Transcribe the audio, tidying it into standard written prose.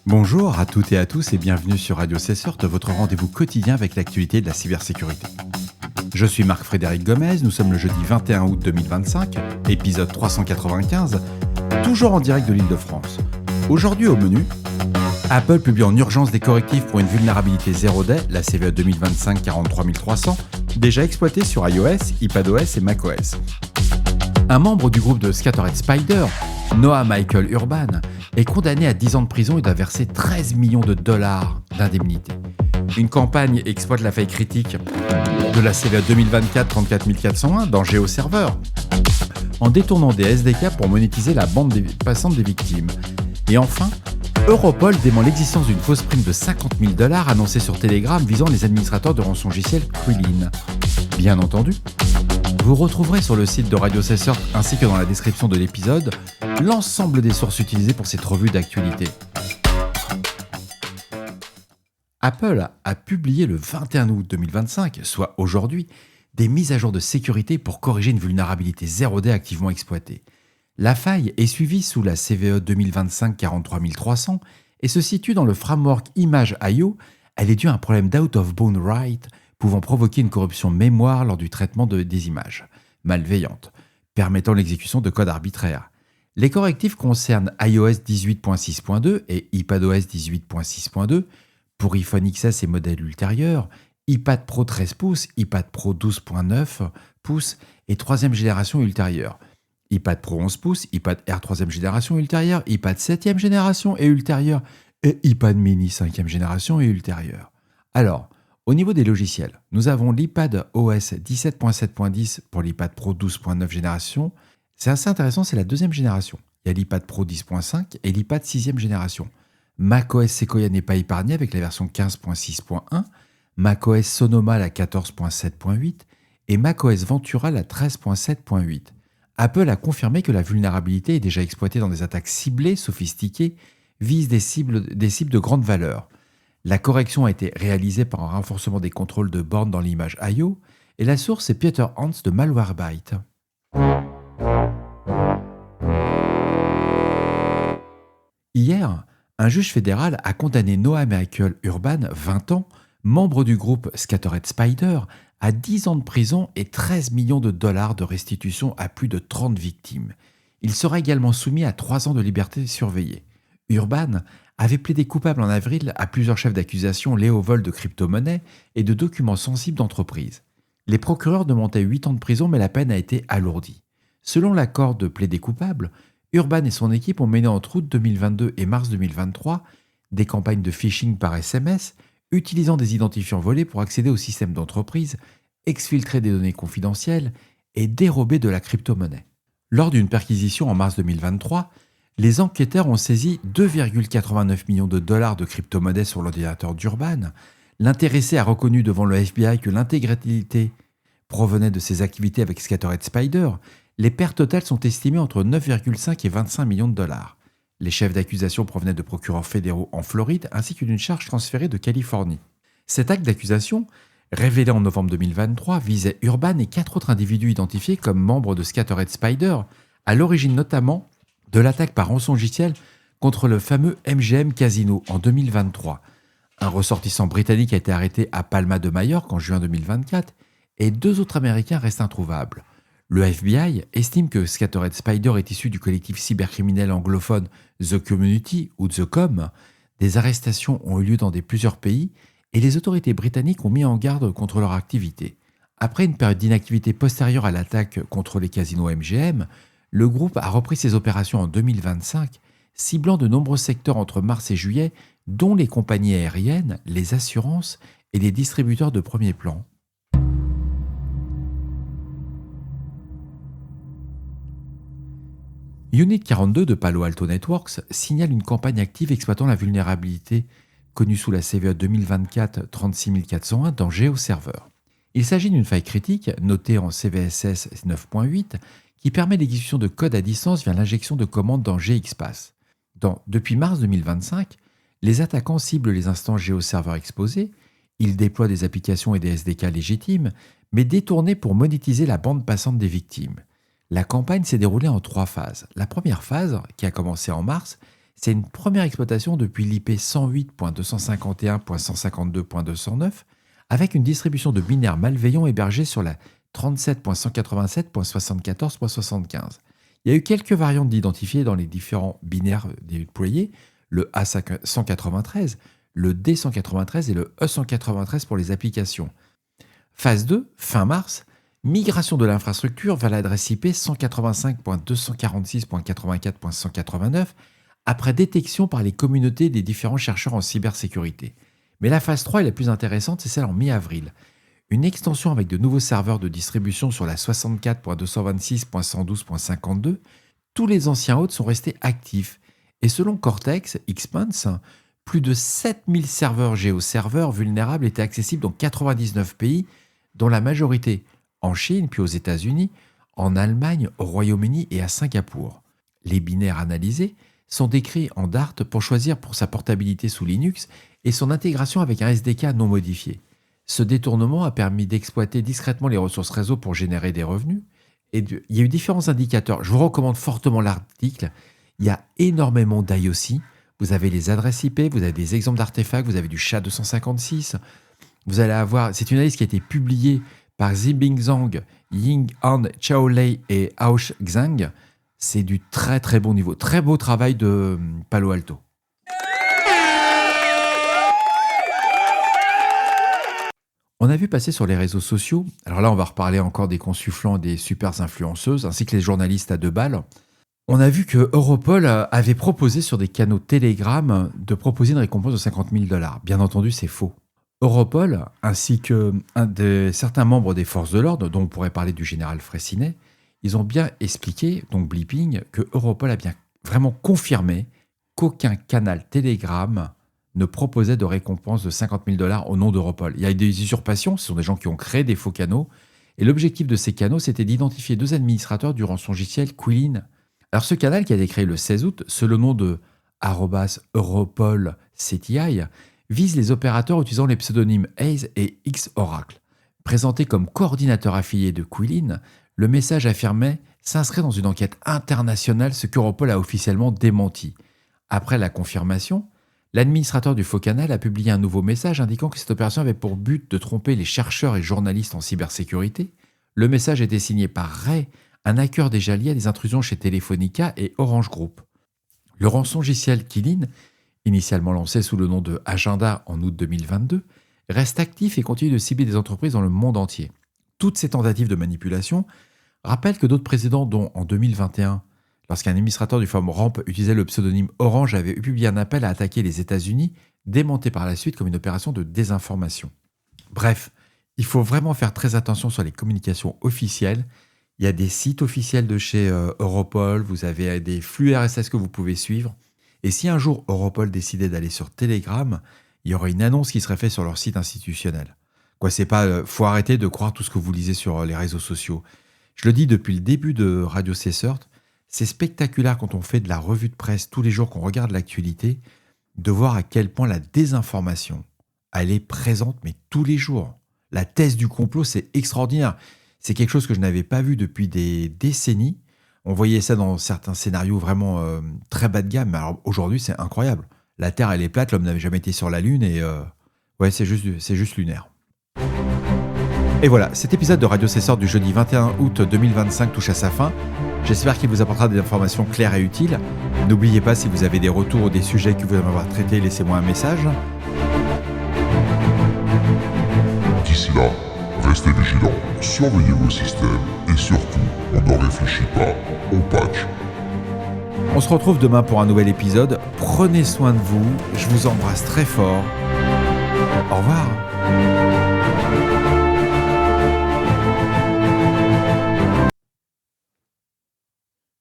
Bonjour à toutes et à tous et bienvenue sur Radio Cessort, votre rendez-vous quotidien avec l'actualité de la cybersécurité. Je suis Marc-Frédéric Gomez, nous sommes le jeudi 21 août 2025, épisode 395, toujours en direct de l'Île-de-France. Aujourd'hui au menu, Apple publie en urgence des correctifs pour une vulnérabilité 0-day, la CVE 2025-43300, déjà exploitée sur iOS, iPadOS et macOS. Un membre du groupe de Scattered Spider, Noah Michael Urban, est condamné à 10 ans de prison et doit verser 13 millions de dollars d'indemnité. Une campagne exploite la faille critique de la CVE 2024-34401 dans GeoServer, en détournant des SDK pour monétiser la bande passante des victimes. Et enfin, Europol dément l'existence d'une fausse prime de 50 000 dollars annoncée sur Telegram visant les administrateurs de rançongiciel Krillin. Bien entendu, vous retrouverez sur le site de Radio Cessort ainsi que dans la description de l'épisode l'ensemble des sources utilisées pour cette revue d'actualité. Apple a publié le 21 août 2025, soit aujourd'hui, des mises à jour de sécurité pour corriger une vulnérabilité 0-day activement exploitée. La faille est suivie sous la CVE 2025-43300 et se situe dans le framework Image.io. Elle est due à un problème d'out-of-bound write pouvant provoquer une corruption mémoire lors du traitement des images malveillantes, permettant l'exécution de code arbitraire. Les correctifs concernent iOS 18.6.2 et iPadOS 18.6.2 pour iPhone XS et modèles ultérieurs, iPad Pro 13 pouces, iPad Pro 12.9 pouces et 3e génération ultérieure, iPad Pro 11 pouces, iPad Air 3e génération ultérieure, iPad 7e génération et ultérieure et iPad mini 5e génération et ultérieure. Alors, au niveau des logiciels, nous avons l'iPad OS 17.7.10 pour l'iPad Pro 12.9 génération. C'est assez intéressant, c'est la 2e génération. Il y a l'iPad Pro 10.5 et l'iPad 6e génération. macOS Sequoia n'est pas épargné avec la version 15.6.1, macOS Sonoma la 14.7.8 et macOS Ventura la 13.7.8. Apple a confirmé que la vulnérabilité est déjà exploitée dans des attaques ciblées, sophistiquées, visent des cibles de grande valeur. La correction a été réalisée par un renforcement des contrôles de bornes dans l'Image.io et la source est Peter Hans de Malwarebytes. Hier, un juge fédéral a condamné Noah Michael Urban, 20 ans, membre du groupe Scattered Spider, à 10 ans de prison et 13 millions de dollars de restitution à plus de 30 victimes. Il sera également soumis à 3 ans de liberté surveillée. Urban avait plaidé coupable en avril à plusieurs chefs d'accusation liés au vol de crypto-monnaies et de documents sensibles d'entreprise. Les procureurs demandaient 8 ans de prison, mais la peine a été alourdie. Selon l'accord de plaidé coupable, Urban et son équipe ont mené entre août 2022 et mars 2023 des campagnes de phishing par SMS, utilisant des identifiants volés pour accéder au système d'entreprise, exfiltrer des données confidentielles et dérober de la crypto-monnaie. Lors d'une perquisition en mars 2023, les enquêteurs ont saisi 2,89 millions de dollars de crypto-monnaies sur l'ordinateur d'Urban. L'intéressé a reconnu devant le FBI que l'intégralité provenait de ses activités avec Scattered Spider. Les pertes totales sont estimées entre 9,5 et 25 millions de dollars. Les chefs d'accusation provenaient de procureurs fédéraux en Floride ainsi que d'une charge transférée de Californie. Cet acte d'accusation, révélé en novembre 2023, visait Urban et 4 autres individus identifiés comme membres de Scattered Spider, à l'origine notamment de l'attaque par rançongiciel contre le fameux MGM Casino en 2023. Un ressortissant britannique a été arrêté à Palma de Majorque en juin 2024 et 2 autres Américains restent introuvables. Le FBI estime que Scattered Spider est issu du collectif cybercriminel anglophone The Community ou The Com. Des arrestations ont eu lieu dans plusieurs pays et les autorités britanniques ont mis en garde contre leur activité. Après une période d'inactivité postérieure à l'attaque contre les casinos MGM, le groupe a repris ses opérations en 2025, ciblant de nombreux secteurs entre mars et juillet, dont les compagnies aériennes, les assurances et les distributeurs de premier plan. Unit 42 de Palo Alto Networks signale une campagne active exploitant la vulnérabilité connue sous la CVE 2024-36401 dans GeoServer. Il s'agit d'une faille critique, notée en CVSS 9.8, qui permet l'exécution de code à distance via l'injection de commandes dans GXPath. Depuis mars 2025, les attaquants ciblent les instances GeoServer exposés, ils déploient des applications et des SDK légitimes, mais détournés pour monétiser la bande passante des victimes. La campagne s'est déroulée en 3 phases. La première phase, qui a commencé en mars, C'est une première exploitation depuis l'IP 108.251.152.209 avec une distribution de binaires malveillants hébergés sur la 37.187.74.75. Il y a eu quelques variantes d'identifier dans les différents binaires déployés, le A193, le D193 et le E193 pour les applications. Phase 2, fin mars, migration de l'infrastructure vers l'adresse IP 185.246.84.189 après détection par les communautés des différents chercheurs en cybersécurité. Mais la phase 3 est la plus intéressante, c'est celle en mi-avril. Une extension avec de nouveaux serveurs de distribution sur la 64.226.112.52, tous les anciens hôtes sont restés actifs. Et selon Cortex Xpanse, plus de 7000 serveurs géoserveurs vulnérables étaient accessibles dans 99 pays, dont la majorité en Chine, puis aux États-Unis, en Allemagne, au Royaume-Uni et à Singapour. Les binaires analysés sont décrits en Dart pour choisir pour sa portabilité sous Linux et son intégration avec un SDK non modifié. Ce détournement a permis d'exploiter discrètement les ressources réseau pour générer des revenus. Il y a eu différents indicateurs. Je vous recommande fortement l'article. Il y a énormément d'IOC. Vous avez les adresses IP, vous avez des exemples d'artefacts, vous avez du SHA-256. Vous allez avoir, c'est une analyse qui a été publiée par Zibing Zhang, Ying Han, Chao Lei et Aosh Zhang. C'est du très très bon niveau. Très beau travail de Palo Alto. On a vu passer sur les réseaux sociaux, alors là on va reparler encore des consultants, des super influenceuses, ainsi que les journalistes à 2 balles. On a vu que Europol avait proposé sur des canaux Telegram de proposer une récompense de 50 000 $. Bien entendu, c'est faux. Europol, ainsi que certains membres des forces de l'ordre, dont on pourrait parler du général Fraissinet, ils ont bien expliqué, donc Blipping, que Europol a bien vraiment confirmé qu'aucun canal Telegram ne proposait de récompense de 50 000 $ au nom d'Europol. Il y a des usurpations, ce sont des gens qui ont créé des faux canaux, et l'objectif de ces canaux, c'était d'identifier 2 administrateurs du rançongiciel Quillin. Alors ce canal qui a été créé le 16 août, sous le nom de @europol-cti, vise les opérateurs utilisant les pseudonymes Haze et X-Oracle. Présenté comme coordinateur affilié de Quillin, le message affirmait s'inscrire dans une enquête internationale, ce qu'Europol a officiellement démenti. Après la confirmation, l'administrateur du faux canal a publié un nouveau message indiquant que cette opération avait pour but de tromper les chercheurs et journalistes en cybersécurité. Le message était signé par Ray, un hacker déjà lié à des intrusions chez Telefonica et Orange Group. Le rançongiciel Quillin, initialement lancé sous le nom de Agenda en août 2022, reste actif et continue de cibler des entreprises dans le monde entier. Toutes ces tentatives de manipulation rappellent que d'autres précédents, dont en 2021, lorsqu'un administrateur du forum Ramp utilisait le pseudonyme Orange, avait publié un appel à attaquer les États-Unis, démonté par la suite comme une opération de désinformation. Bref, il faut vraiment faire très attention sur les communications officielles. Il y a des sites officiels de chez Europol, vous avez des flux RSS que vous pouvez suivre. Et si un jour Europol décidait d'aller sur Telegram, il y aurait une annonce qui serait faite sur leur site institutionnel. C'est pas, faut arrêter de croire tout ce que vous lisez sur les réseaux sociaux. Je le dis depuis le début de Radio Cessert, c'est spectaculaire quand on fait de la revue de presse tous les jours, qu'on regarde l'actualité, de voir à quel point la désinformation, elle est présente, mais tous les jours. La thèse du complot, c'est extraordinaire. C'est quelque chose que je n'avais pas vu depuis des décennies. On voyait ça dans certains scénarios vraiment très bas de gamme, mais alors aujourd'hui, c'est incroyable. La Terre, elle est plate, l'homme n'avait jamais été sur la Lune, et c'est juste lunaire. Et voilà, cet épisode de Radio Cessert du jeudi 21 août 2025 touche à sa fin. J'espère qu'il vous apportera des informations claires et utiles. N'oubliez pas, si vous avez des retours ou des sujets que vous aimeriez avoir traités, laissez-moi un message. D'ici là, restez vigilants, surveillez vos systèmes et surtout, on ne réfléchit pas, on patch. On se retrouve demain pour un nouvel épisode. Prenez soin de vous, je vous embrasse très fort. Au revoir.